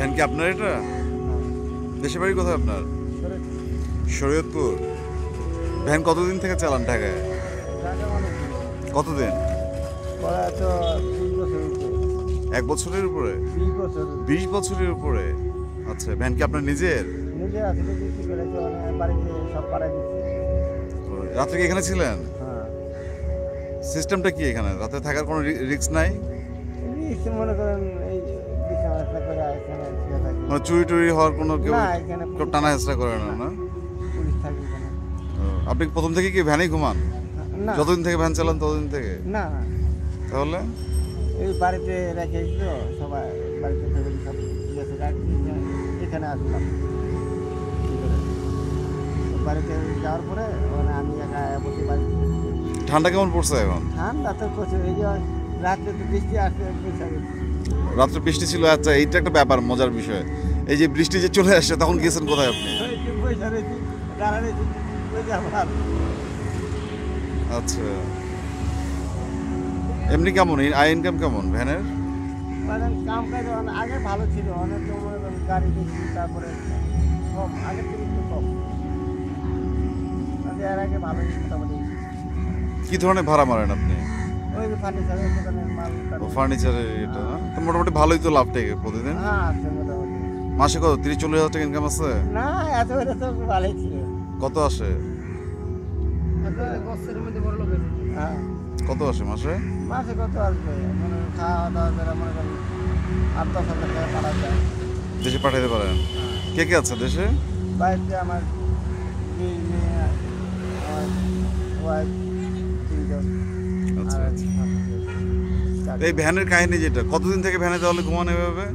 Van কি আপনার এটা? দেশের বাড়ি কোথায় আপনার? শরীয়তপুর। ভ্যান কতদিন থেকে চালান ঢাকায়? কতদিন? 1 বছরের উপরে? 20 বছরের উপরে। আচ্ছা, ভ্যান কি আপনার নিজের? রাত্রে কি এখানে ছিলেন? সিস্টেমটা কি এখানে? রাতে থাকার কোনো রিস্ক নাই? মনে করেন এই বিছানা করে এখানে শুয়ে থাকি। মানে চুরি টুরি হওয়ার কোনো কেউ না, এখানে কেউ টানা হেঁচড়া করে না, না? পুলিশ থাকি এখানে। আপনি প্রথম থেকে কি ভ্যানেই ঘুমান? না যতদিন থেকে ভ্যান চালান ততদিন থেকে? না, তাহলে এই বাড়িতে রেখে এসেছিল সবাই, বাড়িতে ফ্যামিলি সব গেছে গাড়ি এখানে আসলাম। তো বাড়িতে যাওয়ার পরে মানে আমি একা বসে বাড়িতে। ঠান্ডা কেমন পড়ছে এখন? ঠান্ডা তো প্রচুর, এই যে রাত্রে তো বৃষ্টি আসছে বৈশাখে। রাত্রে বৃষ্টি ছিল। আচ্ছা, এইটা একটা ব্যাপার, মজার বিষয়। এই যে বৃষ্টি যে চলে আসছে, তখন গিয়েছেন কোথায় আপনি? পয়সা রয়েছি, দাঁড়া রয়েছি, ওই যে আমার আচ্ছা, এমনি কেমন আয় ইনকাম কেমন ভ্যানের? মানে কাম কাজ আগে ভালো ছিল, অনেক সময় গাড়ি বেশি, তারপরে কম, আগের থেকে একটু কম। এর আগে ভালোই মোটামুটি। কি ধরনের ভাড়া মারেন আপনি? ওই যে ফার্নিচারের দোকানের মাল ও ফার্নিচারের এটা না? তো মোটামুটি ভালোই তো লাভ থেকে প্রতিদিন। হ্যাঁ আছে মোটামুটি। মাসে কত 30-40 হাজার টাকা ইনকাম আছে? না, এত এটা তো ভালোই ছিল। কত আসে? হ্যাঁ, কত আসে মাসে? মাসে কত আসবে? মানে খাওয়া দাওয়া করে মনে করেন 8-10 হাজার টাকা পাঠানো যায়। দেশে পাঠাইতে পারেন? কে কে আছে দেশে? বাড়িতে আমার দুই মেয়ে, আমার ওয়াইফ, 3 জন। আচ্ছা, আর আচ্ছা। চার তো এই জন। ভ্যানের কাহিনী যেটা, কতদিন থেকে ভ্যানে তাহলে ঘুমান এভাবে?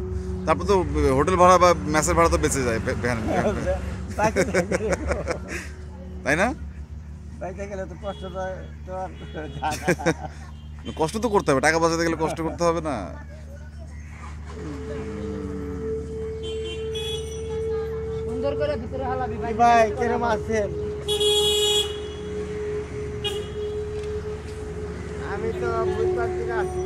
তারপর তো হোটেল ভাড়া বা মেসের ভাড়া তো বেঁচে যায় ভ্যান, বাইকে গেলে তাই না? বাইকে গেলে তো কষ্ট তো আর যায় না। কষ্ট তো করতে হবে, টাকা বাঁচাতে গেলে কষ্ট করতে হবে না? সুন্দর করে ভিতরে হালাবি ভাই। ভাই কিরম আছেন? আমি তো বুধবার দিন আসছি।